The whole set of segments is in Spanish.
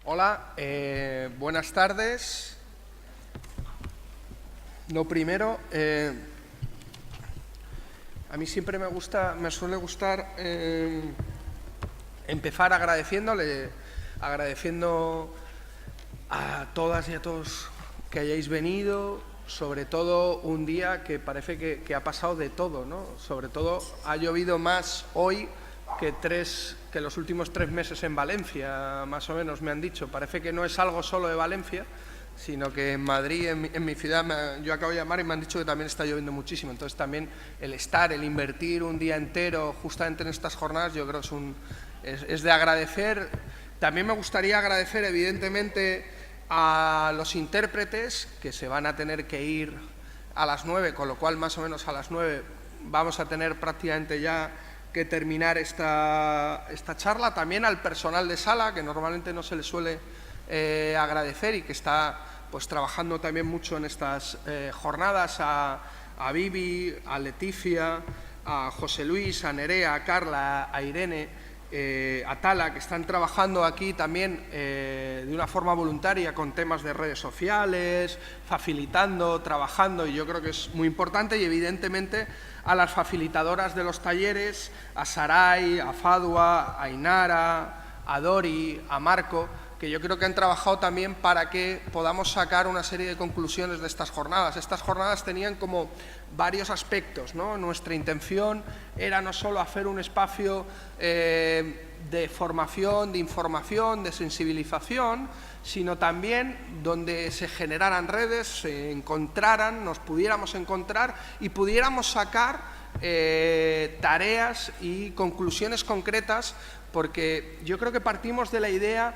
Hola, buenas tardes. Lo primero, a mí siempre me suele gustar empezar agradeciendo a todas y a todos que hayáis venido, sobre todo un día que parece que ha pasado de todo, ¿no? Sobre todo ha llovido más hoy que los últimos 3 meses en Valencia, más o menos me han dicho. Parece que no es algo solo de Valencia, sino que en Madrid, en mi ciudad, yo acabo de llamar y me han dicho que también está lloviendo muchísimo. Entonces también el invertir un día entero justamente en estas jornadas, yo creo que es de agradecer. También me gustaría agradecer, evidentemente, a los intérpretes, que se van a tener que ir a las 9, con lo cual más o menos a las 9 vamos a tener prácticamente ya que terminar esta charla. También al personal de sala, que normalmente no se le suele agradecer y que está pues trabajando también mucho en estas jornadas, a Vivi, a Leticia, a José Luis, a Nerea, a Carla, a Irene, a Tala, que están trabajando aquí también de una forma voluntaria con temas de redes sociales, facilitando, trabajando, y yo creo que es muy importante. Y evidentemente a las facilitadoras de los talleres, a Saray, a Fadua, a Inara, a Dori, a Marco, que yo creo que han trabajado también para que podamos sacar una serie de conclusiones de estas jornadas. Estas jornadas tenían como varios aspectos, ¿no? Nuestra intención era no solo hacer un espacio de formación, de información, de sensibilización, sino también donde se generaran redes, se encontraran, nos pudiéramos encontrar y pudiéramos sacar tareas y conclusiones concretas, porque yo creo que partimos de la idea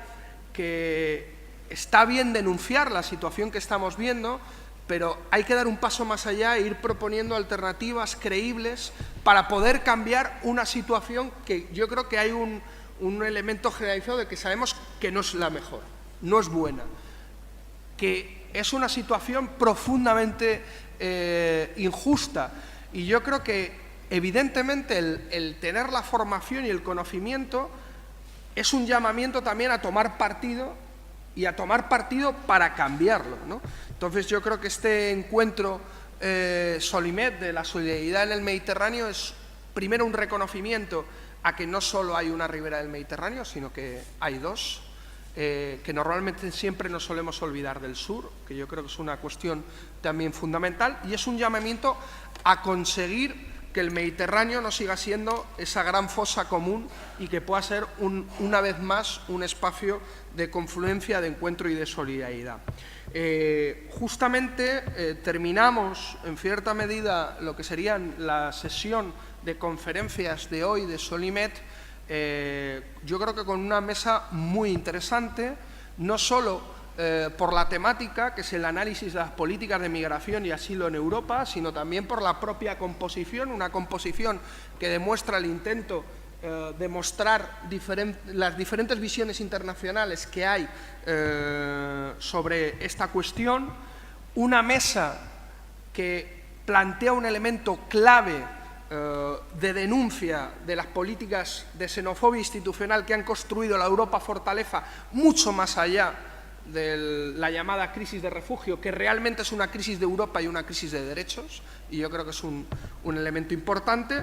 que está bien denunciar la situación que estamos viendo, pero hay que dar un paso más allá e ir proponiendo alternativas creíbles para poder cambiar una situación que yo creo que hay un elemento generalizado de que sabemos que no es la mejor, no es buena, que es una situación profundamente injusta. Y yo creo que evidentemente el tener la formación y el conocimiento es un llamamiento también a tomar partido y a tomar partido para cambiarlo, ¿no? Entonces yo creo que este encuentro Solimet de la solidaridad en el Mediterráneo es primero un reconocimiento a que no solo hay una ribera del Mediterráneo, sino que hay dos, que normalmente siempre nos solemos olvidar del sur, que yo creo que es una cuestión también fundamental, y es un llamamiento a conseguir que el Mediterráneo no siga siendo esa gran fosa común y que pueda ser una vez más un espacio de confluencia, de encuentro y de solidaridad. Justamente terminamos en cierta medida lo que serían la sesión de conferencias de hoy de Solimet, yo creo que con una mesa muy interesante, no solo por la temática, que es el análisis de las políticas de migración y asilo en Europa, sino también por la propia composición, una composición que demuestra el intento de mostrar las diferentes visiones internacionales que hay sobre esta cuestión, una mesa que plantea un elemento clave de denuncia de las políticas de xenofobia institucional que han construido la Europa fortaleza mucho más allá de la llamada crisis de refugio, que realmente es una crisis de Europa y una crisis de derechos, y yo creo que es un elemento importante.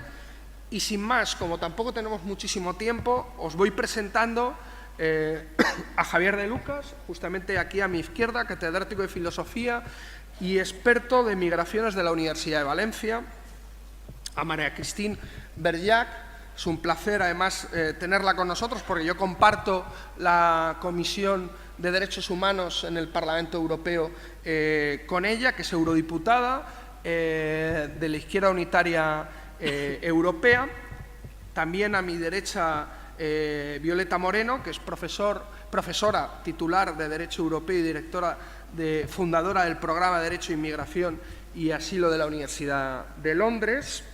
Y sin más, como tampoco tenemos muchísimo tiempo, os voy presentando a Javier de Lucas, justamente aquí a mi izquierda, catedrático de Filosofía y experto de migraciones de la Universidad de Valencia, a María Cristín Berllac. Es un placer, además, tenerla con nosotros, porque yo comparto la Comisión de Derechos Humanos en el Parlamento Europeo con ella, que es eurodiputada de la Izquierda Unitaria Europea. También a mi derecha Violeta Moreno, que es profesora titular de Derecho Europeo y fundadora del Programa de Derecho, Inmigración y Asilo de la Universidad de Londres.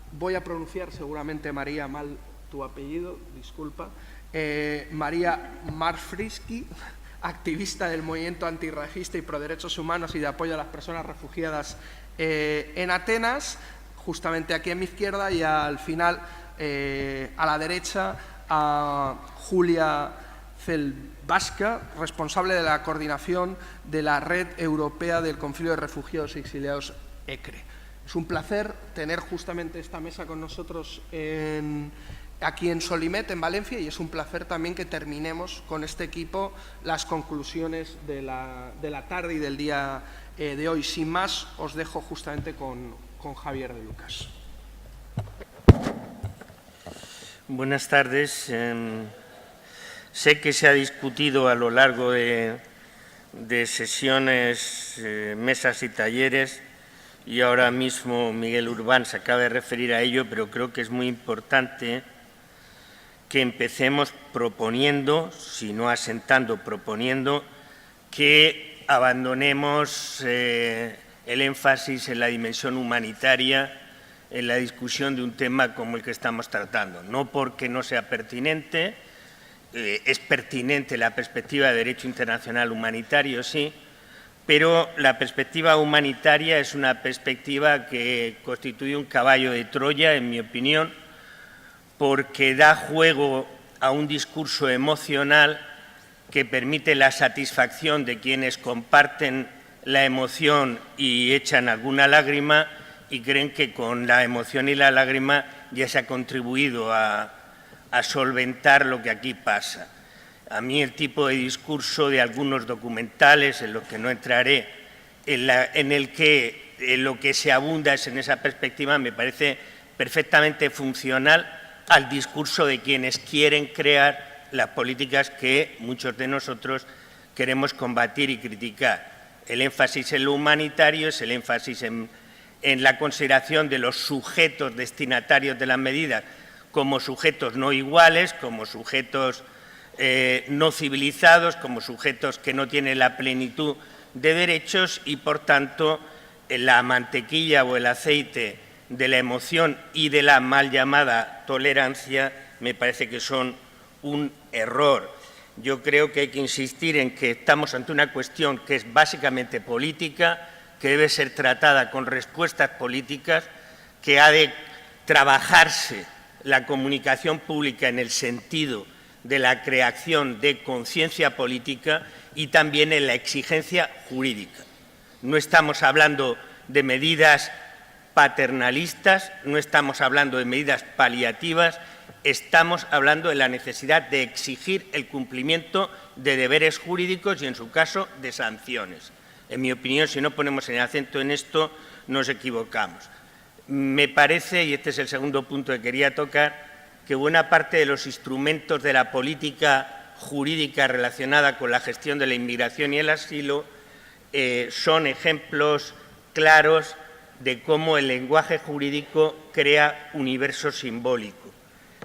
Voy a pronunciar seguramente, María, mal tu apellido, disculpa. María Marfrisky, activista del movimiento antirracista y pro derechos humanos y de apoyo a las personas refugiadas en Atenas, justamente aquí a mi izquierda, y al final, a la derecha, a Julia Celbasca, responsable de la coordinación de la Red Europea del Conflicto de Refugiados y Exiliados, ECRE. Es un placer tener justamente esta mesa con nosotros aquí en Solimet, en Valencia, y es un placer también que terminemos con este equipo las conclusiones de la tarde y del día de hoy. Sin más, os dejo justamente con Javier de Lucas. Buenas tardes. Sé que se ha discutido a lo largo de sesiones, mesas y talleres, y ahora mismo Miguel Urbán se acaba de referir a ello, pero creo que es muy importante que empecemos proponiendo, si no asentando, proponiendo que abandonemos el énfasis en la dimensión humanitaria en la discusión de un tema como el que estamos tratando. No porque no sea pertinente, es pertinente la perspectiva de derecho internacional humanitario, sí, pero la perspectiva humanitaria es una perspectiva que constituye un caballo de Troya, en mi opinión, porque da juego a un discurso emocional que permite la satisfacción de quienes comparten la emoción y echan alguna lágrima y creen que con la emoción y la lágrima ya se ha contribuido a solventar lo que aquí pasa. A mí el tipo de discurso de algunos documentales, en los que no entraré, en el que lo que se abunda es en esa perspectiva, me parece perfectamente funcional al discurso de quienes quieren crear las políticas que muchos de nosotros queremos combatir y criticar. El énfasis en lo humanitario es el énfasis en la consideración de los sujetos destinatarios de las medidas como sujetos no iguales, como sujetos no civilizados, como sujetos que no tienen la plenitud de derechos y, por tanto, la mantequilla o el aceite de la emoción y de la mal llamada tolerancia me parece que son un error. Yo creo que hay que insistir en que estamos ante una cuestión que es básicamente política, que debe ser tratada con respuestas políticas, que ha de trabajarse la comunicación pública en el sentido de la creación de conciencia política y también en la exigencia jurídica. No estamos hablando de medidas paternalistas, no estamos hablando de medidas paliativas, estamos hablando de la necesidad de exigir el cumplimiento de deberes jurídicos y, en su caso, de sanciones. En mi opinión, si no ponemos el acento en esto, nos equivocamos. Me parece, y este es el segundo punto que quería tocar, que buena parte de los instrumentos de la política jurídica relacionada con la gestión de la inmigración y el asilo son ejemplos claros de cómo el lenguaje jurídico crea universo simbólico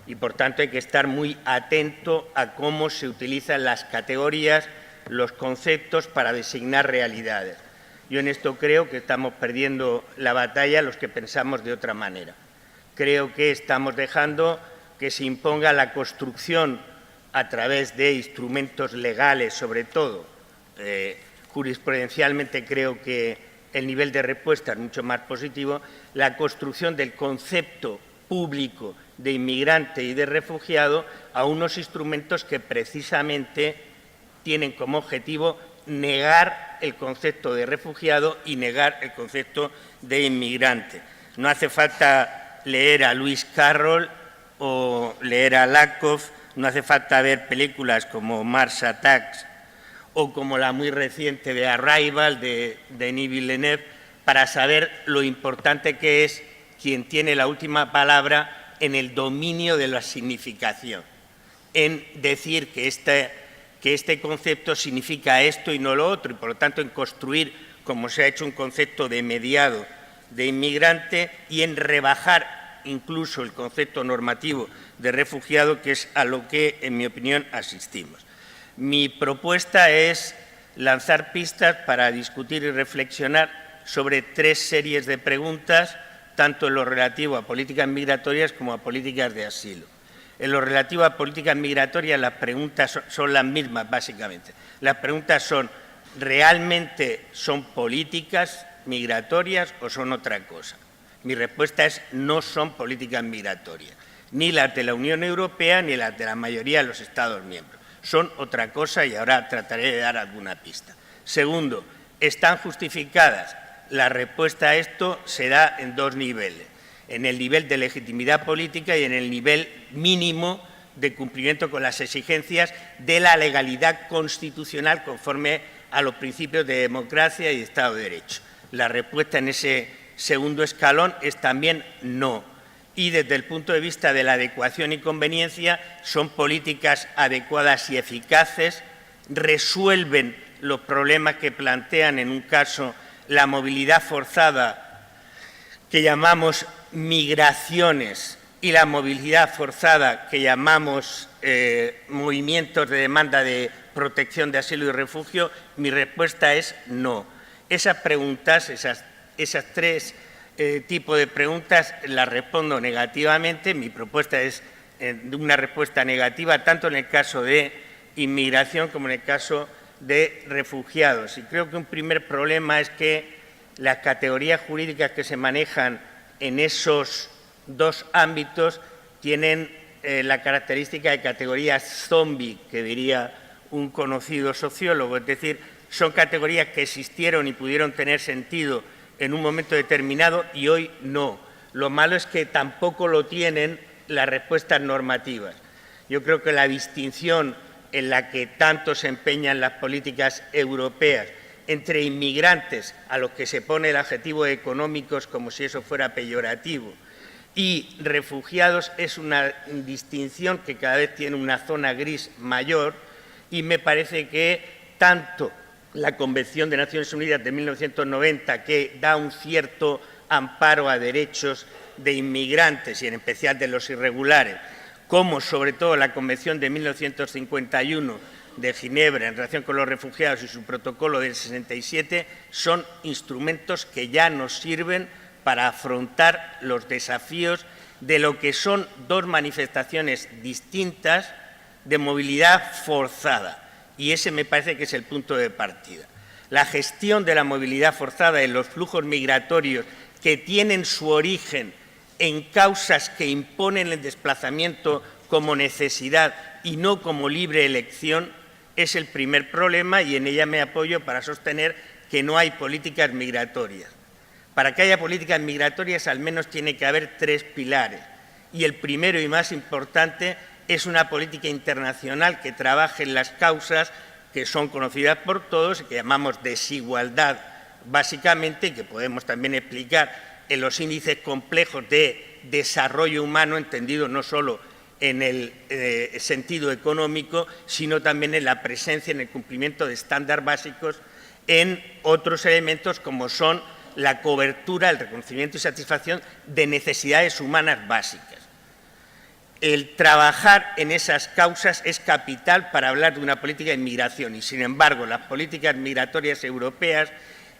y, por tanto, hay que estar muy atento a cómo se utilizan las categorías, los conceptos para designar realidades. Yo en esto creo que estamos perdiendo la batalla los que pensamos de otra manera. Creo que estamos dejando que se imponga la construcción a través de instrumentos legales, sobre todo. Jurisprudencialmente creo que el nivel de respuesta es mucho más positivo, la construcción del concepto público de inmigrante y de refugiado a unos instrumentos que precisamente tienen como objetivo negar el concepto de refugiado y negar el concepto de inmigrante. No hace falta leer a Lewis Carroll o leer a Lakoff, no hace falta ver películas como Mars Attacks o como la muy reciente de Arrival de Denis Villeneuve para saber lo importante que es quien tiene la última palabra en el dominio de la significación, en decir que este concepto significa esto y no lo otro, y por lo tanto en construir, como se ha hecho, un concepto de mediado de inmigrante y en rebajar incluso el concepto normativo de refugiado, que es a lo que, en mi opinión, asistimos. Mi propuesta es lanzar pistas para discutir y reflexionar sobre tres series de preguntas, tanto en lo relativo a políticas migratorias como a políticas de asilo. En lo relativo a políticas migratorias, las preguntas son las mismas, básicamente. Las preguntas son, ¿realmente son políticas migratorias o son otra cosa? Mi respuesta es, no son políticas migratorias, ni las de la Unión Europea ni las de la mayoría de los Estados miembros. son otra cosa y ahora trataré de dar alguna pista. Segundo, ¿están justificadas? La respuesta a esto se da en dos niveles, en el nivel de legitimidad política y en el nivel mínimo de cumplimiento con las exigencias de la legalidad constitucional conforme a los principios de democracia y Estado de Derecho. La respuesta en ese segundo escalón es también no. Y desde el punto de vista de la adecuación y conveniencia, son políticas adecuadas y eficaces, resuelven los problemas que plantean, en un caso, la movilidad forzada, que llamamos migraciones, y la movilidad forzada, que llamamos movimientos de demanda de protección de asilo y refugio. Mi respuesta es no. Esas preguntas, esas tres tipos de preguntas, las respondo negativamente. Mi propuesta es una respuesta negativa, tanto en el caso de inmigración como en el caso de refugiados. Y creo que un primer problema es que las categorías jurídicas que se manejan en esos dos ámbitos tienen la característica de categorías zombie, que diría un conocido sociólogo, es decir, son categorías que existieron y pudieron tener sentido en un momento determinado y hoy no. Lo malo es que tampoco lo tienen las respuestas normativas. Yo creo que la distinción en la que tanto se empeñan las políticas europeas entre inmigrantes, a los que se pone el adjetivo de económicos como si eso fuera peyorativo, y refugiados, es una distinción que cada vez tiene una zona gris mayor, y me parece que tanto la Convención de Naciones Unidas de 1990, que da un cierto amparo a derechos de inmigrantes y en especial de los irregulares, como sobre todo la Convención de 1951 de Ginebra en relación con los refugiados y su protocolo del 67, son instrumentos que ya nos sirven para afrontar los desafíos de lo que son dos manifestaciones distintas de movilidad forzada. Y ese me parece que es el punto de partida. La gestión de la movilidad forzada y los flujos migratorios que tienen su origen en causas que imponen el desplazamiento como necesidad y no como libre elección es el primer problema, y en ella me apoyo para sostener que no hay políticas migratorias. Para que haya políticas migratorias al menos tiene que haber tres pilares, y el primero y más importante es una política internacional que trabaje en las causas que son conocidas por todos y que llamamos desigualdad básicamente, y que podemos también explicar en los índices complejos de desarrollo humano, entendido no solo en el sentido económico, sino también en la presencia, en el cumplimiento de estándares básicos en otros elementos como son la cobertura, el reconocimiento y satisfacción de necesidades humanas básicas. El trabajar en esas causas es capital para hablar de una política de inmigración y, sin embargo, las políticas migratorias europeas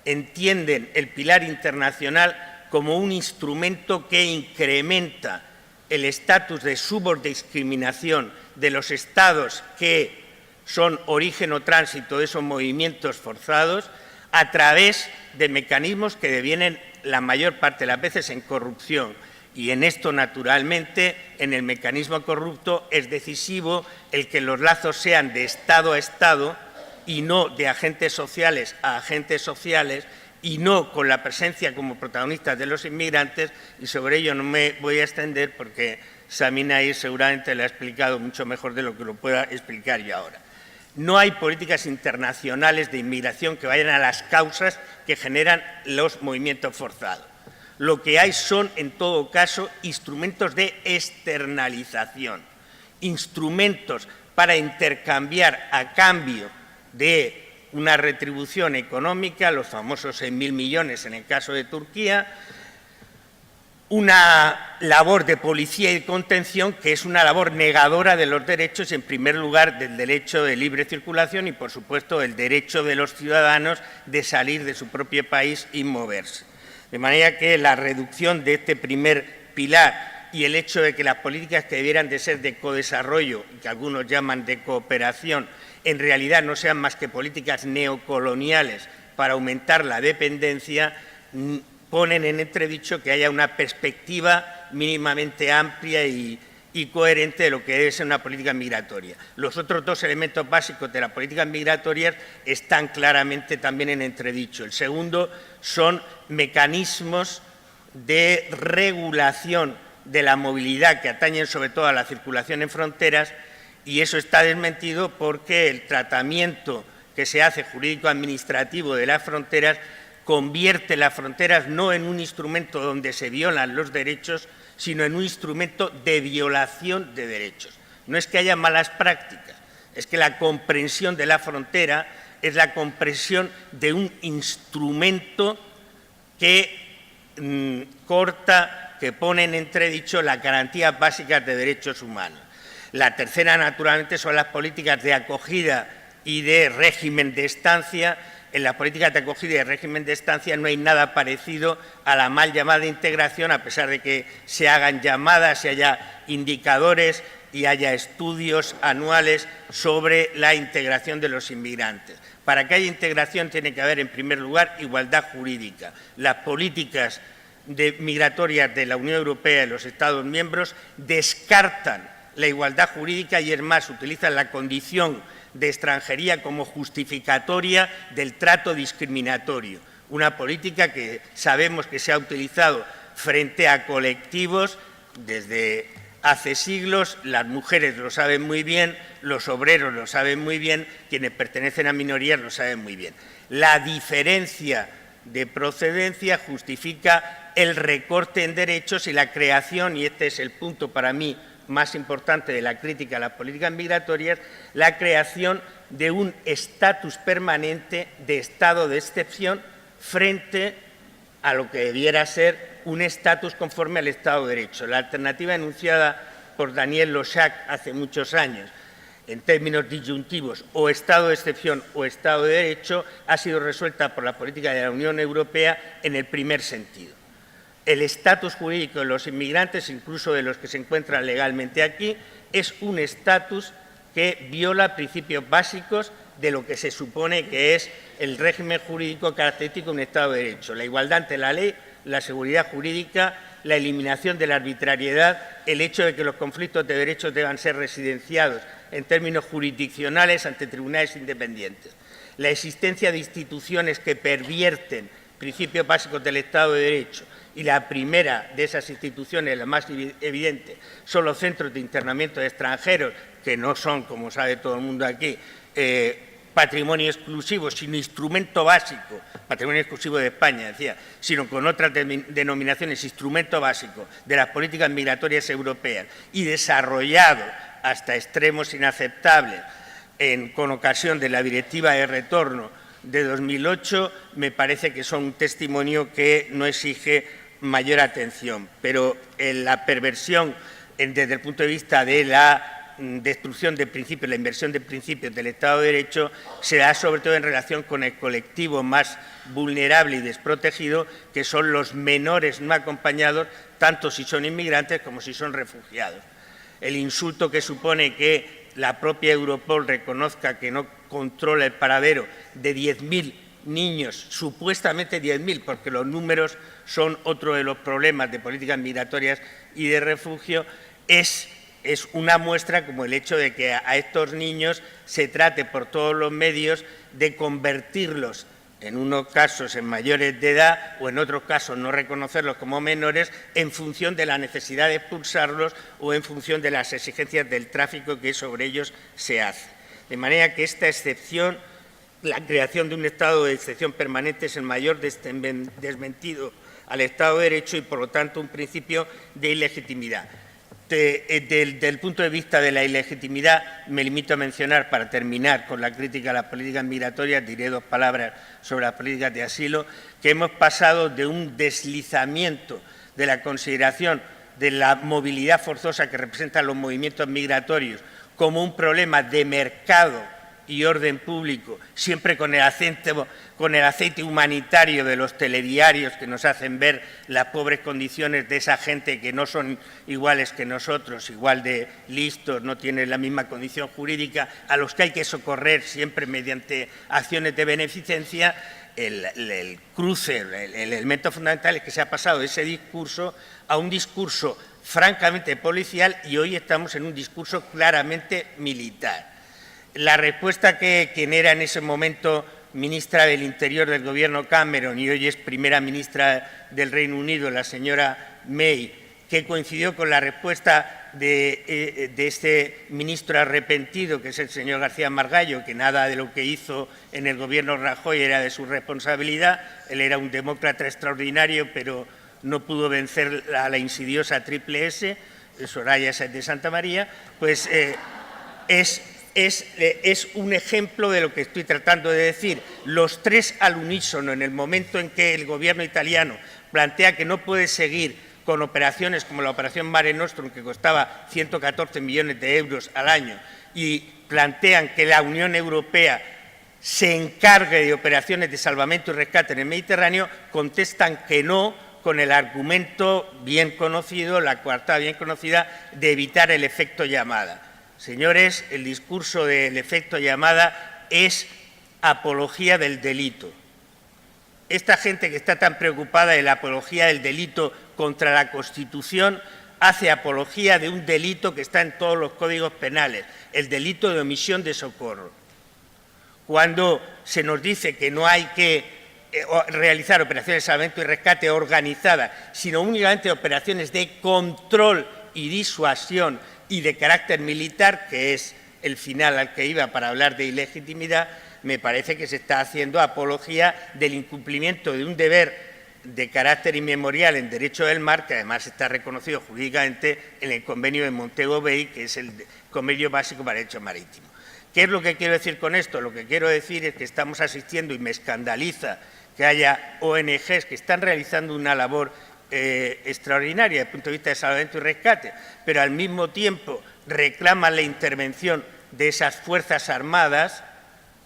entienden el pilar internacional como un instrumento que incrementa el estatus de subordiscriminación de los Estados que son origen o tránsito de esos movimientos forzados a través de mecanismos que devienen la mayor parte de las veces en corrupción. Y en esto, naturalmente, en el mecanismo corrupto es decisivo el que los lazos sean de Estado a Estado y no de agentes sociales a agentes sociales, y no con la presencia como protagonistas de los inmigrantes, y sobre ello no me voy a extender porque Sami Naïr seguramente lo ha explicado mucho mejor de lo que lo pueda explicar yo ahora. No hay políticas internacionales de inmigración que vayan a las causas que generan los movimientos forzados. Lo que hay son, en todo caso, instrumentos de externalización, instrumentos para intercambiar a cambio de una retribución económica, los famosos 6.000 millones en el caso de Turquía, una labor de policía y contención que es una labor negadora de los derechos, en primer lugar del derecho de libre circulación y, por supuesto, el derecho de los ciudadanos de salir de su propio país y moverse. De manera que la reducción de este primer pilar y el hecho de que las políticas que debieran de ser de codesarrollo, y que algunos llaman de cooperación, en realidad no sean más que políticas neocoloniales para aumentar la dependencia, ponen en entredicho que haya una perspectiva mínimamente amplia y y coherente de lo que debe ser una política migratoria. Los otros dos elementos básicos de la política migratoria están claramente también en entredicho. El segundo son mecanismos de regulación de la movilidad que atañen sobre todo a la circulación en fronteras, y eso está desmentido porque el tratamiento que se hace jurídico-administrativo de las fronteras convierte las fronteras no en un instrumento donde se violan los derechos, sino en un instrumento de violación de derechos. No es que haya malas prácticas, es que la comprensión de la frontera es la comprensión de un instrumento que corta, que pone en entredicho las garantías básicas de derechos humanos. La tercera, naturalmente, son las políticas de acogida y de régimen de estancia. En las políticas de acogida y de régimen de estancia no hay nada parecido a la mal llamada integración, a pesar de que se hagan llamadas y haya indicadores y haya estudios anuales sobre la integración de los inmigrantes. Para que haya integración tiene que haber, en primer lugar, igualdad jurídica. Las políticas migratorias de la Unión Europea y los Estados miembros descartan la igualdad jurídica y, es más, utilizan la condición de extranjería como justificatoria del trato discriminatorio. Una política que sabemos que se ha utilizado frente a colectivos desde hace siglos. Las mujeres lo saben muy bien, los obreros lo saben muy bien, quienes pertenecen a minorías lo saben muy bien. La diferencia de procedencia justifica el recorte en derechos y la creación, y este es el punto para mí más importante de la crítica a las políticas migratorias, la creación de un estatus permanente de estado de excepción frente a lo que debiera ser un estatus conforme al Estado de Derecho. La alternativa enunciada por Daniel Lochac hace muchos años, en términos disyuntivos, o Estado de excepción o Estado de Derecho, ha sido resuelta por la política de la Unión Europea en el primer sentido. El estatus jurídico de los inmigrantes, incluso de los que se encuentran legalmente aquí, es un estatus que viola principios básicos de lo que se supone que es el régimen jurídico característico de un Estado de Derecho: la igualdad ante la ley, la seguridad jurídica, la eliminación de la arbitrariedad, el hecho de que los conflictos de derechos deban ser residenciados en términos jurisdiccionales ante tribunales independientes, la existencia de instituciones que pervierten principios básicos del Estado de Derecho, y la primera de esas instituciones, la más evidente, son los centros de internamiento de extranjeros, que no son, como sabe todo el mundo aquí, patrimonio exclusivo, sino instrumento básico, patrimonio exclusivo de España, decía, sino con otras denominaciones, instrumento básico de las políticas migratorias europeas, y desarrollado hasta extremos inaceptables con ocasión de la Directiva de Retorno de 2008, me parece que son un testimonio que no exige mayor atención. Pero la perversión desde el punto de vista de la destrucción de principios, la inversión de principios del Estado de Derecho, se da sobre todo en relación con el colectivo más vulnerable y desprotegido, que son los menores no acompañados, tanto si son inmigrantes como si son refugiados. El insulto que supone que la propia Europol reconozca que no controla el paradero de 10.000 niños, supuestamente 10.000, porque los números son otro de los problemas de políticas migratorias y de refugio, es una muestra como el hecho de que a estos niños se trate por todos los medios de convertirlos, en unos casos en mayores de edad o en otros casos no reconocerlos como menores, en función de la necesidad de expulsarlos o en función de las exigencias del tráfico que sobre ellos se hace. De manera que esta excepción, la creación de un estado de excepción permanente, es el mayor desmentido al Estado de Derecho y, por lo tanto, un principio de ilegitimidad. Desde el punto de vista de la ilegitimidad, me limito a mencionar, para terminar con la crítica a las políticas migratorias, diré dos palabras sobre las políticas de asilo, que hemos pasado de un deslizamiento de la consideración de la movilidad forzosa que representan los movimientos migratorios como un problema de mercado y orden público, siempre con el aceite humanitario de los telediarios que nos hacen ver las pobres condiciones de esa gente que no son iguales que nosotros, igual de listos, no tienen la misma condición jurídica, a los que hay que socorrer siempre mediante acciones de beneficencia. El cruce, el elemento fundamental es que se ha pasado de ese discurso a un discurso francamente policial y hoy estamos en un discurso claramente militar. La respuesta que quien era en ese momento ministra del Interior del Gobierno Cameron y hoy es primera ministra del Reino Unido, la señora May, que coincidió con la respuesta de este ministro arrepentido, que es el señor García Margallo, que nada de lo que hizo en el Gobierno Rajoy era de su responsabilidad. Él era un demócrata extraordinario, pero no pudo vencer a la insidiosa Triple S, Soraya Sáenz de Santa María, pues es un ejemplo de lo que estoy tratando de decir. Los tres al unísono, en el momento en que el Gobierno italiano plantea que no puede seguir con operaciones como la operación Mare Nostrum, que costaba 114 millones de euros al año, y plantean que la Unión Europea se encargue de operaciones de salvamento y rescate en el Mediterráneo, contestan que no, con el argumento bien conocido, la coartada bien conocida, de evitar el efecto llamada. Señores, el discurso del efecto llamada es apología del delito. Esta gente que está tan preocupada de la apología del delito contra la Constitución hace apología de un delito que está en todos los códigos penales, el delito de omisión de socorro. Cuando se nos dice que no hay que realizar operaciones de salvamento y rescate organizadas, sino únicamente operaciones de control y disuasión y de carácter militar, que es el final al que iba para hablar de ilegitimidad, me parece que se está haciendo apología del incumplimiento de un deber de carácter inmemorial en derecho del mar, que además está reconocido jurídicamente en el convenio de Montego Bay, que es el convenio básico para derecho marítimo. ¿Qué es lo que quiero decir con esto? Lo que quiero decir es que estamos asistiendo, y me escandaliza que haya ONGs que están realizando una labor extraordinaria desde el punto de vista de salvamento y rescate, pero al mismo tiempo reclaman la intervención de esas fuerzas armadas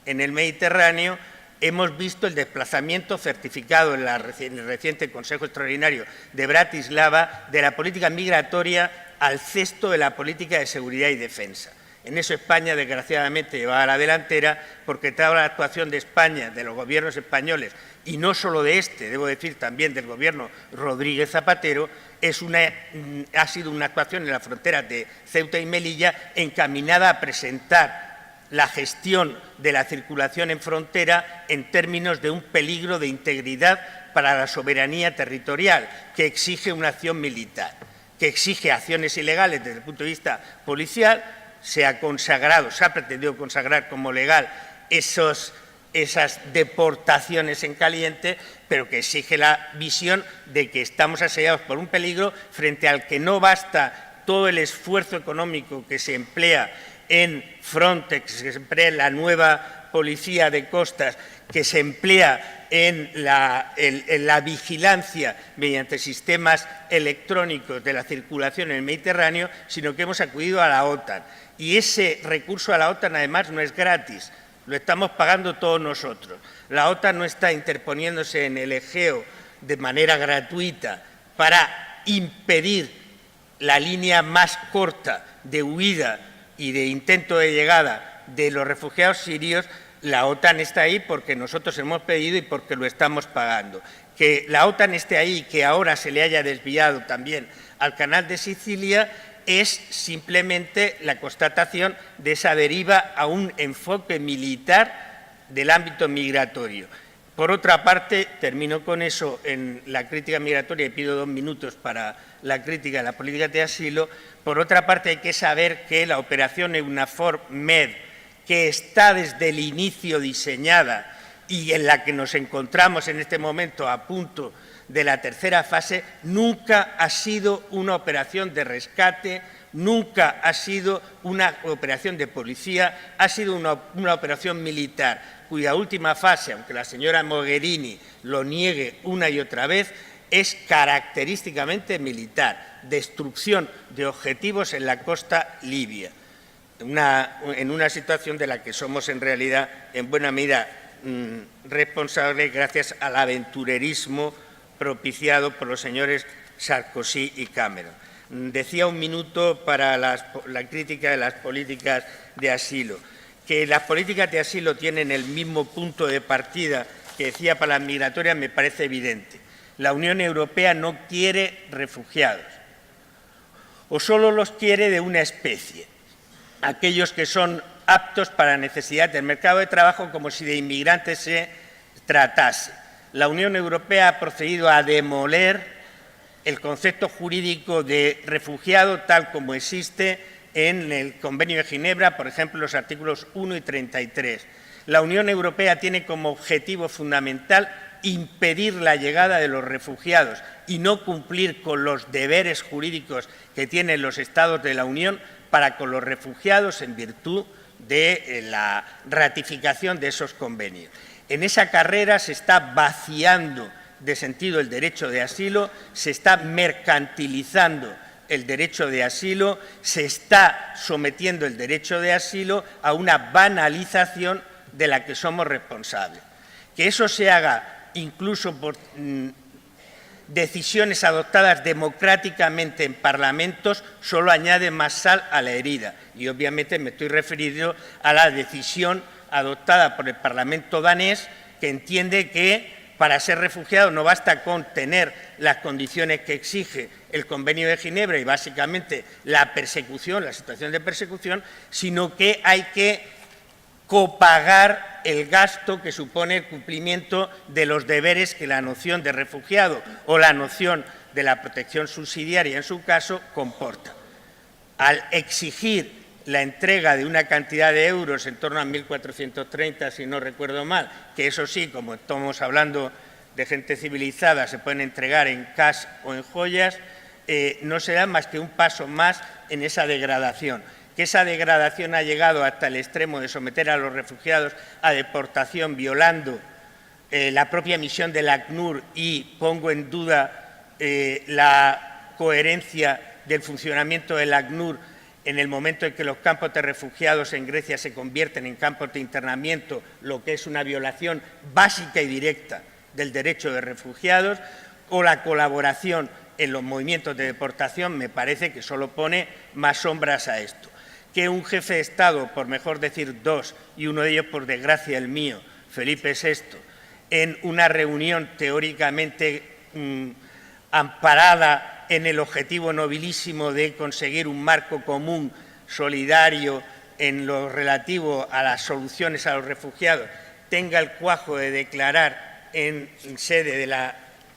en el Mediterráneo. Hemos visto el desplazamiento certificado en el reciente Consejo Extraordinario de Bratislava de la política migratoria al cesto de la política de seguridad y defensa. En eso España, desgraciadamente, lleva a la delantera, porque toda la actuación de España, de los gobiernos españoles, y no solo de este, debo decir también del gobierno Rodríguez Zapatero, ha sido una actuación en la frontera de Ceuta y Melilla encaminada a presentar la gestión de la circulación en frontera en términos de un peligro de integridad para la soberanía territorial, que exige una acción militar, que exige acciones ilegales desde el punto de vista policial. Se ha pretendido consagrar como legal esas deportaciones en caliente, pero que exige la visión de que estamos asediados por un peligro frente al que no basta todo el esfuerzo económico que se emplea en Frontex, que se emplea en la nueva policía de costas, que se emplea en la vigilancia mediante sistemas electrónicos de la circulación en el Mediterráneo, sino que hemos acudido a la OTAN. Y ese recurso a la OTAN, además, no es gratis, lo estamos pagando todos nosotros. La OTAN no está interponiéndose en el Egeo de manera gratuita para impedir la línea más corta de huida y de intento de llegada de los refugiados sirios. La OTAN está ahí porque nosotros hemos pedido y porque lo estamos pagando. Que la OTAN esté ahí y que ahora se le haya desviado también al Canal de Sicilia es simplemente la constatación de esa deriva a un enfoque militar del ámbito migratorio. Por otra parte, termino con eso en la crítica migratoria y pido 2 minutos para la crítica de la política de asilo. Por otra parte, hay que saber que la operación EUNAVFOR Med, que está desde el inicio diseñada y en la que nos encontramos en este momento a punto de la tercera fase, nunca ha sido una operación de rescate, nunca ha sido una operación de policía, ha sido una operación militar, cuya última fase, aunque la señora Mogherini lo niegue una y otra vez, es característicamente militar, destrucción de objetivos en la costa libia, en una situación de la que somos en realidad en buena medida responsables gracias al aventurerismo propiciado por los señores Sarkozy y Cameron. Decía 1 minuto para la crítica de las políticas de asilo. Que las políticas de asilo tienen el mismo punto de partida que decía para las migratorias me parece evidente. La Unión Europea no quiere refugiados. o solo los quiere de una especie, aquellos que son aptos para necesidades del mercado de trabajo, como si de inmigrantes se tratase. La Unión Europea ha procedido a demoler el concepto jurídico de refugiado tal como existe en el Convenio de Ginebra, por ejemplo, los artículos 1 y 33. La Unión Europea tiene como objetivo fundamental impedir la llegada de los refugiados y no cumplir con los deberes jurídicos que tienen los Estados de la Unión para con los refugiados en virtud de la ratificación de esos convenios. En esa carrera se está vaciando de sentido el derecho de asilo, se está mercantilizando el derecho de asilo, se está sometiendo el derecho de asilo a una banalización de la que somos responsables. Que eso se haga incluso por decisiones adoptadas democráticamente en parlamentos solo añade más sal a la herida. Y obviamente me estoy refiriendo a la decisión adoptada por el Parlamento danés, que entiende que para ser refugiado no basta con tener las condiciones que exige el Convenio de Ginebra y básicamente la persecución, la situación de persecución, sino que hay que copagar el gasto que supone el cumplimiento de los deberes que la noción de refugiado o la noción de la protección subsidiaria, en su caso, comporta. Al exigir la entrega de una cantidad de euros en torno a 1.430, si no recuerdo mal, que eso sí, como estamos hablando de gente civilizada, se pueden entregar en cash o en joyas, no se da más que un paso más en esa degradación. Que esa degradación ha llegado hasta el extremo de someter a los refugiados a deportación, violando la propia misión del ACNUR, y pongo en duda la coherencia del funcionamiento del ACNUR en el momento en que los campos de refugiados en Grecia se convierten en campos de internamiento, lo que es una violación básica y directa del derecho de refugiados, o la colaboración en los movimientos de deportación, me parece que solo pone más sombras a esto. Que un jefe de Estado, por mejor decir dos, y uno de ellos, por desgracia, el mío, Felipe VI, en una reunión teóricamente amparada en el objetivo nobilísimo de conseguir un marco común solidario en lo relativo a las soluciones a los refugiados, tenga el cuajo de declarar en sede de la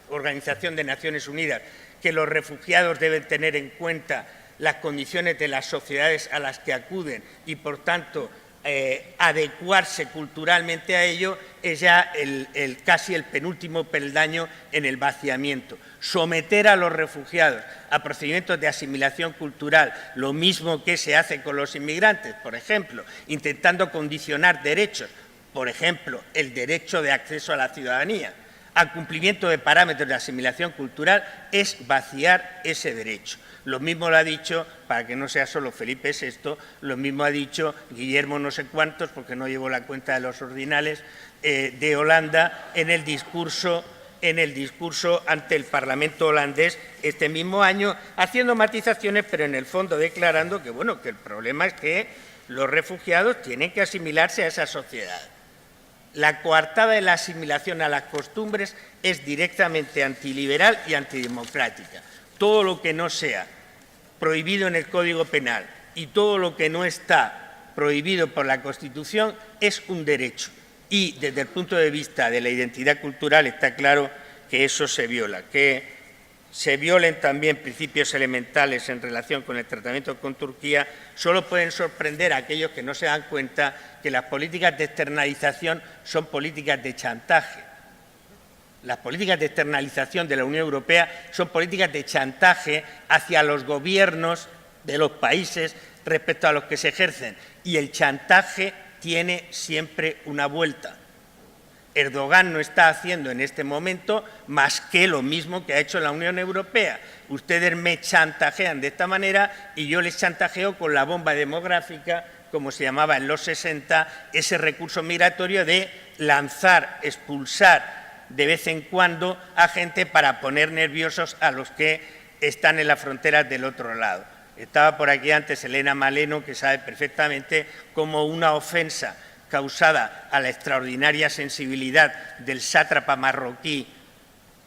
Organización de Naciones Unidas que los refugiados deben tener en cuenta las condiciones de las sociedades a las que acuden y, por tanto, adecuarse culturalmente a ello, es ya casi el penúltimo peldaño en el vaciamiento. Someter a los refugiados a procedimientos de asimilación cultural, lo mismo que se hace con los inmigrantes, por ejemplo, intentando condicionar derechos, por ejemplo, el derecho de acceso a la ciudadanía, al cumplimiento de parámetros de asimilación cultural, es vaciar ese derecho. Lo mismo lo ha dicho, para que no sea solo Felipe VI, lo mismo ha dicho Guillermo no sé cuántos, porque no llevo la cuenta de los ordinales, de Holanda, en el discurso ante el Parlamento holandés este mismo año, haciendo matizaciones, pero en el fondo declarando que, bueno, que el problema es que los refugiados tienen que asimilarse a esa sociedad. La coartada de la asimilación a las costumbres es directamente antiliberal y antidemocrática. Todo lo que no sea prohibido en el Código Penal y todo lo que no está prohibido por la Constitución es un derecho. Y desde el punto de vista de la identidad cultural está claro que eso se viola. Que se violen también principios elementales en relación con el tratamiento con Turquía solo pueden sorprender a aquellos que no se dan cuenta que las políticas de externalización son políticas de chantaje. Las políticas de externalización de la Unión Europea son políticas de chantaje hacia los gobiernos de los países respecto a los que se ejercen, y el chantaje tiene siempre una vuelta. Erdogan no está haciendo en este momento más que lo mismo que ha hecho la Unión Europea. Ustedes me chantajean de esta manera y yo les chantajeo con la bomba demográfica, como se llamaba en los 60, ese recurso migratorio de lanzar, expulsar de vez en cuando a gente para poner nerviosos a los que están en las fronteras del otro lado. Estaba por aquí antes Elena Maleno, que sabe perfectamente cómo una ofensa causada a la extraordinaria sensibilidad del sátrapa marroquí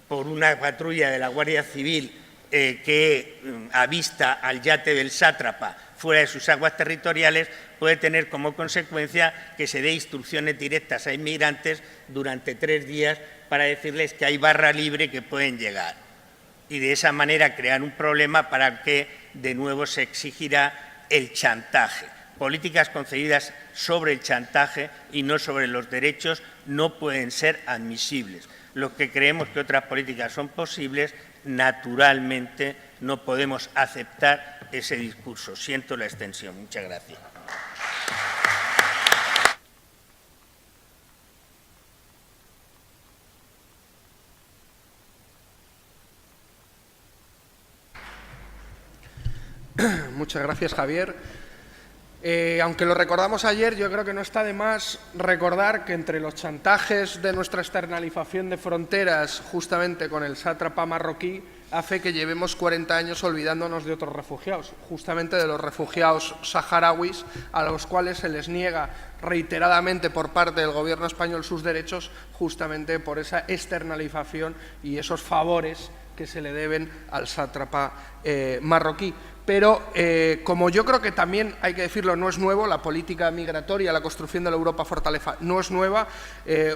por una patrulla de la Guardia Civil que avista al yate del sátrapa fuera de sus aguas territoriales puede tener como consecuencia que se dé instrucciones directas a inmigrantes durante 3 días para decirles que hay barra libre que pueden llegar. Y de esa manera crear un problema para que de nuevo se exigirá el chantaje. Políticas concebidas sobre el chantaje y no sobre los derechos no pueden ser admisibles. Lo que creemos que otras políticas son posibles, naturalmente no podemos aceptar ese discurso. Siento la extensión. Muchas gracias. Muchas gracias, Javier. Aunque lo recordamos ayer, yo creo que no está de más recordar que entre los chantajes de nuestra externalización de fronteras, justamente con el sátrapa marroquí, hace que llevemos 40 años olvidándonos de otros refugiados, justamente de los refugiados saharauis, a los cuales se les niega reiteradamente por parte del Gobierno español sus derechos, justamente por esa externalización y esos favores que se le deben al sátrapa marroquí. Pero, como yo creo que también, hay que decirlo, no es nuevo, la política migratoria, la construcción de la Europa fortaleza no es nueva,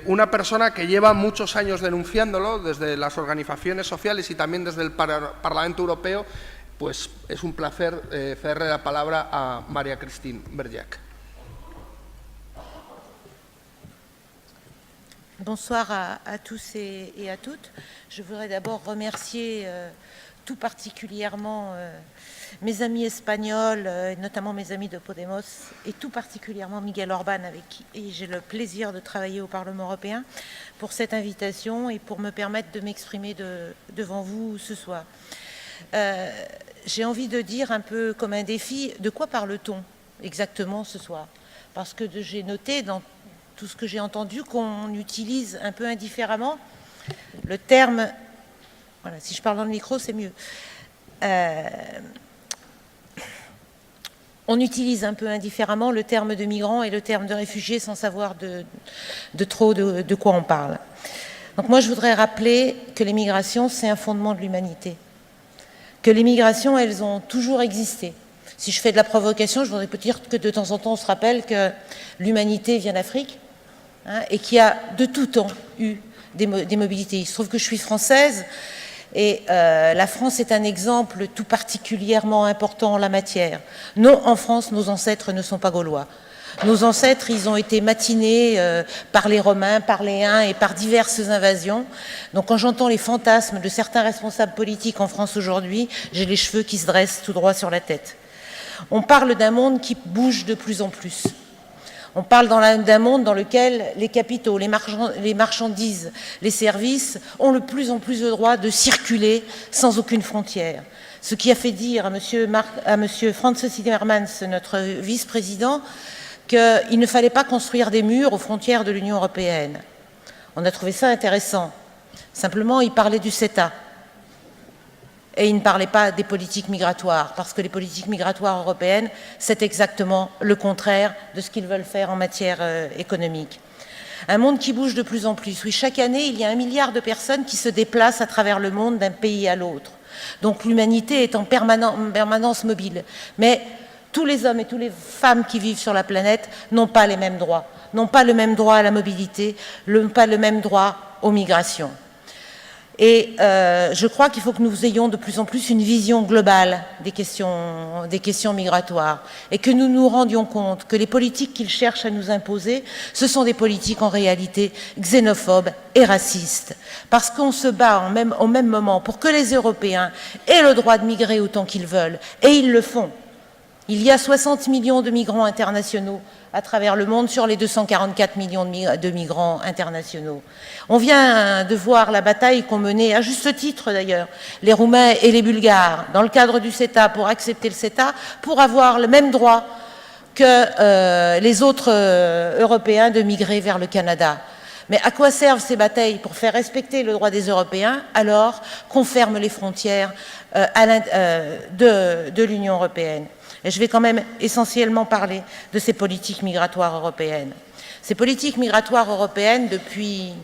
una persona que lleva muchos años denunciándolo desde las organizaciones sociales y también desde el Parlamento Europeo, pues es un placer cederle la palabra a María Christine Vergiat. Bonsoir à tous et à toutes. Je voudrais d'abord remercier tout particulièrement mes amis espagnols, notamment mes amis de Podemos, et tout particulièrement Miguel Orbán, avec qui j'ai le plaisir de travailler au Parlement européen, pour cette invitation et pour me permettre de m'exprimer devant vous ce soir. J'ai envie de dire un peu comme un défi, de quoi parle-t-on exactement ce soir? Parce que j'ai noté dans tout ce que j'ai entendu qu'on utilise un peu indifféremment le terme... Voilà, si je parle dans le micro, c'est mieux. On utilise un peu indifféremment le terme de migrants et le terme de réfugiés sans savoir de quoi on parle. Donc moi, je voudrais rappeler que les migrations, c'est un fondement de l'humanité. Que les migrations, elles ont toujours existé. Si je fais de la provocation, je voudrais dire que de temps en temps, on se rappelle que l'humanité vient d'Afrique, hein, et qu'il y a de tout temps eu des mobilités. Il se trouve que je suis française, et la France est un exemple tout particulièrement important en la matière. Non, en France, nos ancêtres ne sont pas gaulois. Nos ancêtres, ils ont été matinés par les Romains, par les Huns et par diverses invasions. Donc quand j'entends les fantasmes de certains responsables politiques en France aujourd'hui, j'ai les cheveux qui se dressent tout droit sur la tête. On parle d'un monde qui bouge de plus en plus. On parle d'un monde dans lequel les capitaux, les marchandises, les services ont de plus en plus le droit de circuler sans aucune frontière. Ce qui a fait dire à M. Franz Timmermans, notre vice-président, qu'il ne fallait pas construire des murs aux frontières de l'Union européenne. On a trouvé ça intéressant. Simplement, il parlait du CETA. Et il ne parlait pas des politiques migratoires, parce que les politiques migratoires européennes, c'est exactement le contraire de ce qu'ils veulent faire en matière économique. Un monde qui bouge de plus en plus. Oui, chaque année, il y a 1 milliard de personnes qui se déplacent à travers le monde d'un pays à l'autre. Donc l'humanité est en permanence mobile. Mais tous les hommes et toutes les femmes qui vivent sur la planète n'ont pas les mêmes droits, n'ont pas le même droit à la mobilité, n'ont pas le même droit aux migrations. Et je crois qu'il faut que nous ayons de plus en plus une vision globale des questions migratoires et que nous nous rendions compte que les politiques qu'ils cherchent à nous imposer, ce sont des politiques en réalité xénophobes et racistes. Parce qu'on se bat au même moment pour que les Européens aient le droit de migrer autant qu'ils veulent, et ils le font. Il y a 60 millions de migrants internationaux à travers le monde sur les 244 millions de migrants internationaux. On vient de voir la bataille qu'ont menée, à juste titre d'ailleurs, les Roumains et les Bulgares dans le cadre du CETA, pour accepter le CETA, pour avoir le même droit que les autres Européens de migrer vers le Canada. Mais à quoi servent ces batailles? Pour faire respecter le droit des Européens, alors qu'on ferme les frontières de l'Union européenne. Et je vais quand même essentiellement parler de ces politiques migratoires européennes. Ces politiques migratoires européennes, depuis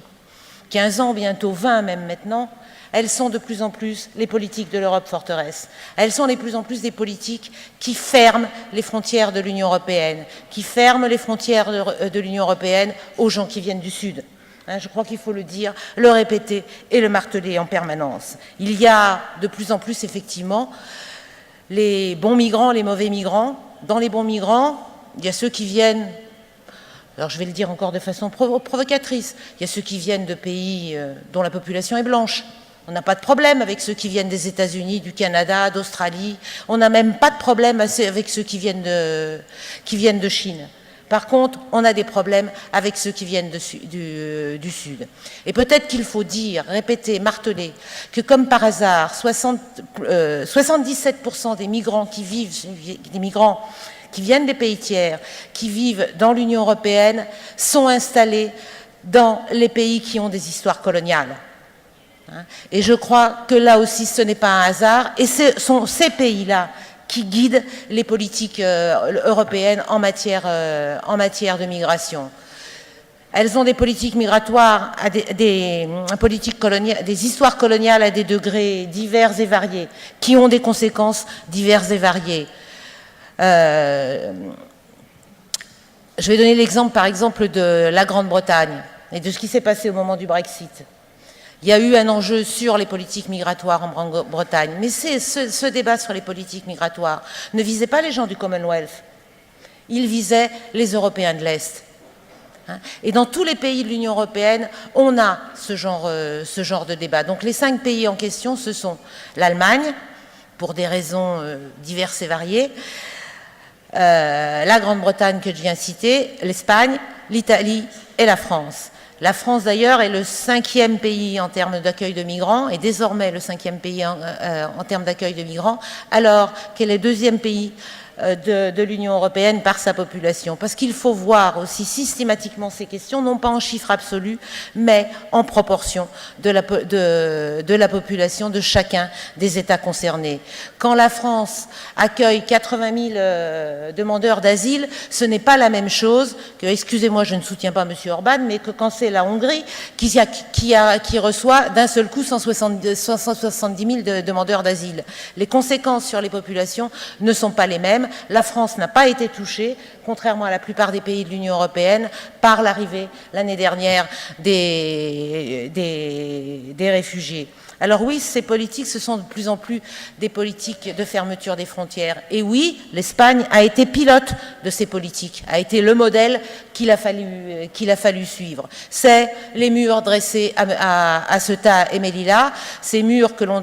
15 ans, bientôt 20 même maintenant, elles sont de plus en plus les politiques de l'Europe forteresse. Elles sont de plus en plus des politiques qui ferment les frontières de l'Union européenne, qui ferment les frontières de l'Union européenne aux gens qui viennent du Sud. Je crois qu'il faut le dire, le répéter et le marteler en permanence. Il y a de plus en plus, effectivement, les bons migrants, les mauvais migrants. Dans les bons migrants, il y a ceux qui viennent, alors je vais le dire encore de façon provocatrice, il y a ceux qui viennent de pays dont la population est blanche. On n'a pas de problème avec ceux qui viennent des États-Unis, du Canada, d'Australie. On n'a même pas de problème avec ceux qui viennent de Chine. Par contre, on a des problèmes avec ceux qui viennent du Sud. Et peut-être qu'il faut dire, répéter, marteler, que comme par hasard, 77% des migrants qui viennent des pays tiers, qui vivent dans l'Union européenne, sont installés dans les pays qui ont des histoires coloniales. Et je crois que là aussi, ce n'est pas un hasard. Et ce sont ces pays-là qui guident les politiques européennes en matière de migration. Elles ont des politiques migratoires, des histoires coloniales à des degrés divers et variés, qui ont des conséquences diverses et variées. Je vais donner l'exemple, par exemple, de la Grande-Bretagne et de ce qui s'est passé au moment du Brexit. Il y a eu un enjeu sur les politiques migratoires en Grande-Bretagne, mais ce débat sur les politiques migratoires ne visait pas les gens du Commonwealth, il visait les Européens de l'Est. Et dans tous les pays de l'Union européenne, on a ce genre de débat. Donc les 5 pays en question, ce sont l'Allemagne, pour des raisons diverses et variées, la Grande-Bretagne que je viens de citer, l'Espagne, l'Italie et la France. La France, d'ailleurs, est le 5e pays en termes d'accueil de migrants, et désormais le 5e pays en termes d'accueil de migrants, alors qu'elle est le 2e pays de l'Union européenne par sa population. Parce qu'il faut voir aussi systématiquement ces questions, non pas en chiffres absolus, mais en proportion de la population de chacun des États concernés. Quand la France accueille 80 000 demandeurs d'asile, ce n'est pas la même chose que, excusez-moi, je ne soutiens pas M. Orban, mais que quand c'est la Hongrie qui reçoit d'un seul coup 170 000 demandeurs d'asile. Les conséquences sur les populations ne sont pas les mêmes. La France n'a pas été touchée, contrairement à la plupart des pays de l'Union européenne, par l'arrivée l'année dernière des réfugiés. Alors oui, ces politiques, ce sont de plus en plus des politiques de fermeture des frontières. Et oui, l'Espagne a été pilote de ces politiques, a été le modèle qu'il a fallu suivre. C'est les murs dressés à Ceuta et Melilla, ces murs que l'on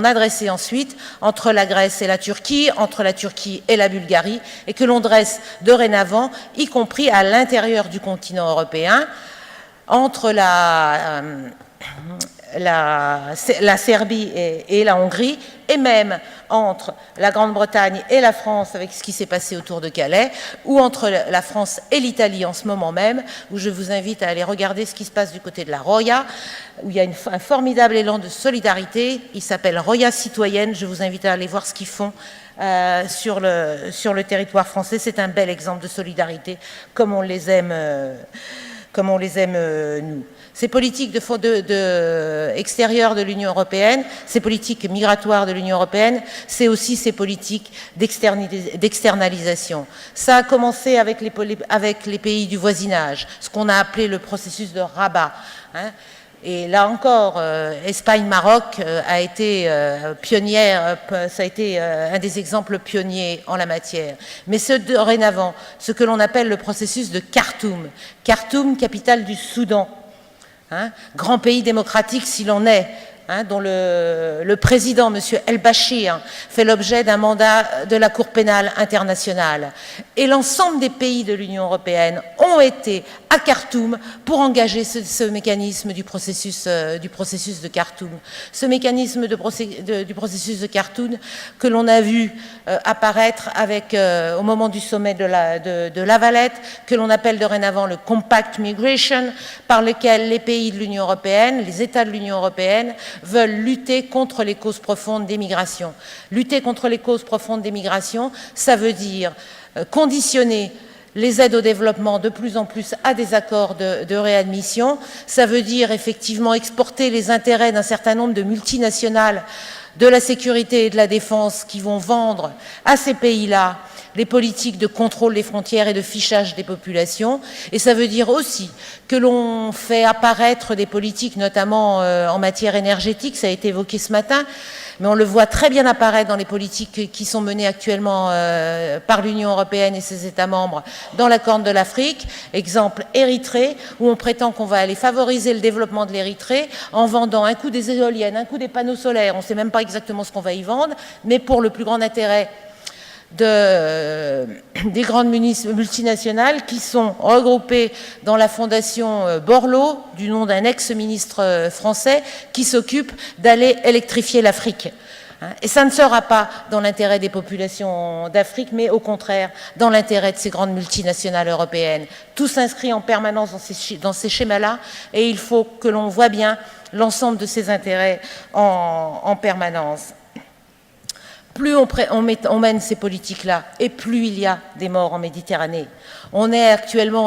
a dressés ensuite entre la Grèce et la Turquie, entre la Turquie et la Bulgarie, et que l'on dresse dorénavant, y compris à l'intérieur du continent européen, entre la Serbie et la Hongrie, et même entre la Grande-Bretagne et la France avec ce qui s'est passé autour de Calais, ou entre la France et l'Italie en ce moment même, où je vous invite à aller regarder ce qui se passe du côté de la Roya, où il y a un formidable élan de solidarité. Il s'appelle Roya Citoyenne. Je vous invite à aller voir ce qu'ils font sur le territoire français. C'est un bel exemple de solidarité, comme on les aime nous. Ces politiques extérieures de l'Union européenne, ces politiques migratoires de l'Union européenne, c'est aussi ces politiques d'externalisation. Ça a commencé avec les pays du voisinage, ce qu'on a appelé le processus de Rabat. Et là encore, Espagne-Maroc a été pionnière, ça a été un des exemples pionniers en la matière. Mais dorénavant, ce que l'on appelle le processus de Khartoum. Khartoum, capitale du Soudan. Grand pays démocratique s'il en est, dont le président, M. El-Bachir, fait l'objet d'un mandat de la Cour pénale internationale. Et l'ensemble des pays de l'Union européenne ont été à Khartoum pour engager ce mécanisme du processus de Khartoum. Ce mécanisme du processus de Khartoum que l'on a vu apparaître au moment du sommet de La Valette, que l'on appelle dorénavant le Compact Migration, par lequel les pays de l'Union européenne, les États de l'Union européenne, veulent lutter contre les causes profondes des migrations. Lutter contre les causes profondes des migrations, ça veut dire conditionner les aides au développement de plus en plus à des accords de réadmission. Ça veut dire effectivement exporter les intérêts d'un certain nombre de multinationales de la sécurité et de la défense qui vont vendre à ces pays-là les politiques de contrôle des frontières et de fichage des populations. Et ça veut dire aussi que l'on fait apparaître des politiques, notamment en matière énergétique, ça a été évoqué ce matin, mais on le voit très bien apparaître dans les politiques qui sont menées actuellement par l'Union européenne et ses États membres dans la Corne de l'Afrique. Exemple, Érythrée, où on prétend qu'on va aller favoriser le développement de l'Érythrée en vendant un coup des éoliennes, un coup des panneaux solaires. On ne sait même pas exactement ce qu'on va y vendre, mais pour le plus grand intérêt des grandes multinationales qui sont regroupées dans la fondation Borloo, du nom d'un ex-ministre français, qui s'occupe d'aller électrifier l'Afrique. Et ça ne sera pas dans l'intérêt des populations d'Afrique, mais au contraire dans l'intérêt de ces grandes multinationales européennes. Tout s'inscrit en permanence dans ces schémas-là, et il faut que l'on voit bien l'ensemble de ces intérêts en permanence. Plus on mène ces politiques-là, et plus il y a des morts en Méditerranée. On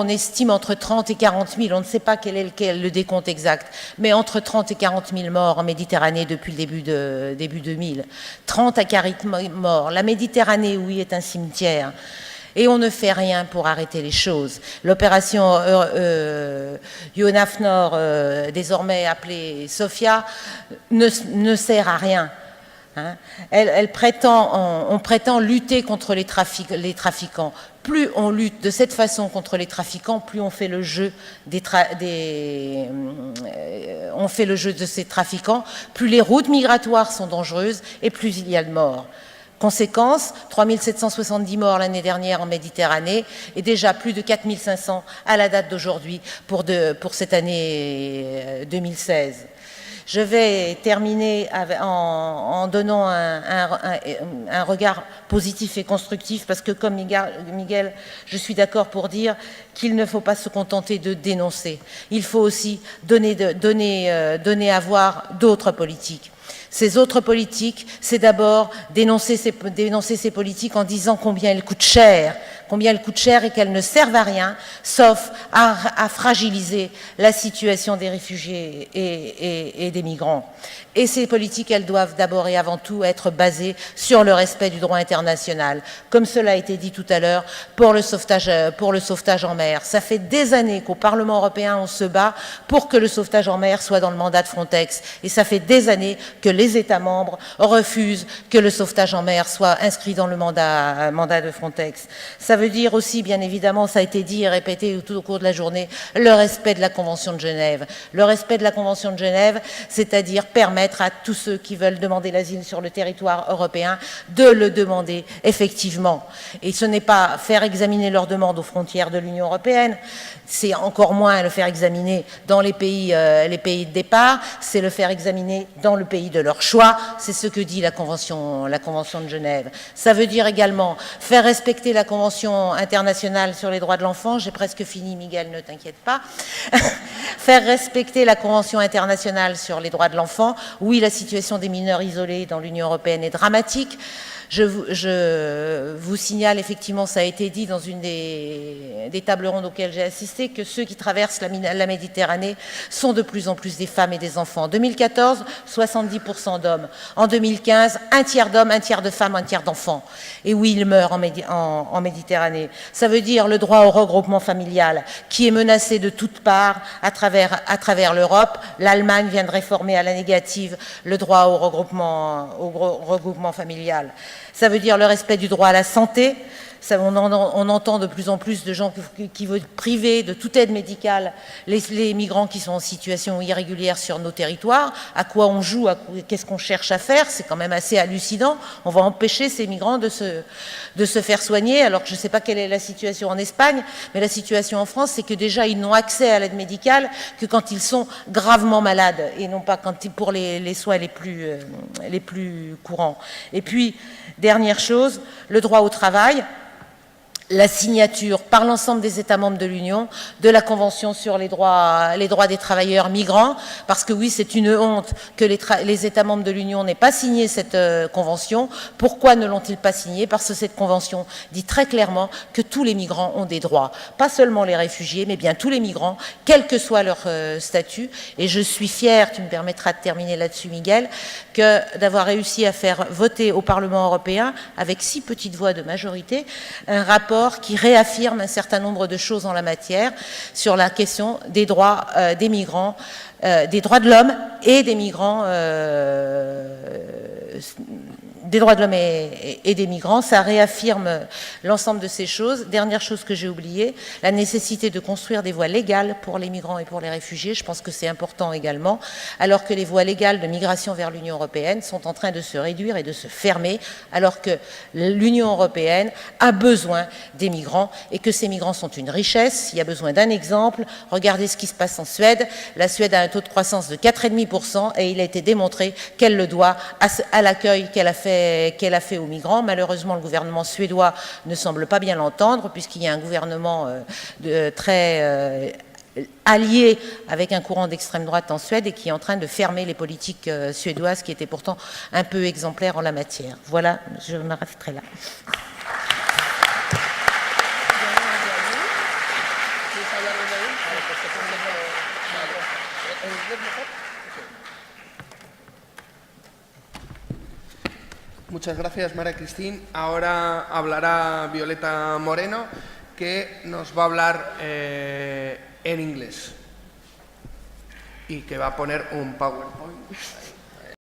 estime entre 30 et 40 000, on ne sait pas quel est le décompte exact, mais entre 30 et 40 000 morts en Méditerranée depuis le début 2000. 30 à 40 morts. La Méditerranée, oui, est un cimetière. Et on ne fait rien pour arrêter les choses. L'opération UNAFNOR, désormais appelée Sophia, ne sert à rien. On prétend lutter contre les trafiquants. Plus on lutte de cette façon contre les trafiquants, plus on fait le jeu de ces trafiquants, plus les routes migratoires sont dangereuses et plus il y a de morts. Conséquence, 3 770 morts l'année dernière en Méditerranée et déjà plus de 4 500 à la date d'aujourd'hui pour cette année 2016. Je vais terminer en donnant un regard positif et constructif, parce que comme Miguel, je suis d'accord pour dire qu'il ne faut pas se contenter de dénoncer. Il faut aussi donner à voir d'autres politiques. Ces autres politiques, c'est d'abord dénoncer ces politiques en disant combien elles coûtent cher et qu'elles ne servent à rien, sauf à fragiliser la situation des réfugiés et des migrants. Et ces politiques, elles doivent d'abord et avant tout être basées sur le respect du droit international, comme cela a été dit tout à l'heure pour le sauvetage en mer. Ça fait des années qu'au Parlement européen, on se bat pour que le sauvetage en mer soit dans le mandat de Frontex. Et ça fait des années que les États membres refusent que le sauvetage en mer soit inscrit dans le mandat de Frontex. Ça veut dire aussi, bien évidemment, ça a été dit et répété tout au cours de la journée, le respect de la Convention de Genève. Le respect de la Convention de Genève, c'est-à-dire permettre à tous ceux qui veulent demander l'asile sur le territoire européen de le demander effectivement. Et ce n'est pas faire examiner leur demande aux frontières de l'Union européenne, c'est encore moins le faire examiner dans les pays de départ, c'est le faire examiner dans le pays de leur choix. C'est ce que dit la Convention de Genève. Ça veut dire également faire respecter la Convention internationale sur les droits de l'enfant. J'ai presque fini, Miguel, ne t'inquiète pas. Faire respecter la Convention internationale sur les droits de l'enfant. Oui, la situation des mineurs isolés dans l'Union européenne est dramatique. Je vous signale, effectivement, ça a été dit dans une des tables rondes auxquelles j'ai assisté, que ceux qui traversent la Méditerranée sont de plus en plus des femmes et des enfants. En 2014, 70% d'hommes. En 2015, un tiers d'hommes, un tiers de femmes, un tiers d'enfants. Et oui, ils meurent en Méditerranée. Ça veut dire le droit au regroupement familial, qui est menacé de toutes parts à travers l'Europe. L'Allemagne vient de réformer à la négative le droit au regroupement familial. Ça veut dire le respect du droit à la santé. On entend de plus en plus de gens qui veulent priver de toute aide médicale les migrants qui sont en situation irrégulière sur nos territoires. À quoi on joue, qu'est-ce qu'on cherche à faire? C'est quand même assez hallucinant. On va empêcher ces migrants de se faire soigner, alors que je ne sais pas quelle est la situation en Espagne, mais la situation en France, c'est que déjà ils n'ont accès à l'aide médicale que quand ils sont gravement malades, et non pas pour les soins les plus courants. Et puis, dernière chose, le droit au travail. la signature par l'ensemble des États membres de l'Union de la Convention sur les droits des travailleurs migrants, parce que oui, c'est une honte que les États membres de l'Union n'aient pas signé cette Convention. Pourquoi ne l'ont-ils pas signée? Parce que cette Convention dit très clairement que tous les migrants ont des droits, pas seulement les réfugiés, mais bien tous les migrants, quel que soit leur statut. Et je suis fière, tu me permettras de terminer là-dessus, Miguel, d'avoir réussi à faire voter au Parlement européen, avec 6 petites voix de majorité, un rapport qui réaffirme un certain nombre de choses en la matière sur la question des droits des migrants, des droits de l'homme et des migrants, des droits de l'homme et des migrants. Ça réaffirme l'ensemble de ces choses. Dernière chose que j'ai oubliée, la nécessité de construire des voies légales pour les migrants et pour les réfugiés. Je pense que c'est important également, alors que les voies légales de migration vers l'Union européenne sont en train de se réduire et de se fermer, alors que l'Union européenne a besoin des migrants et que ces migrants sont une richesse. Il y a besoin d'un exemple. Regardez ce qui se passe en Suède. La Suède a un taux de croissance de 4,5% et il a été démontré qu'elle le doit à l'accueil qu'elle a fait aux migrants. Malheureusement, le gouvernement suédois ne semble pas bien l'entendre, puisqu'il y a un gouvernement très allié avec un courant d'extrême droite en Suède et qui est en train de fermer les politiques suédoises qui étaient pourtant un peu exemplaires en la matière. Voilà, je m'arrêterai là. Muchas gracias, María Cristín. Ahora hablará Violeta Moreno, que nos va a hablar en inglés y que va a poner un PowerPoint.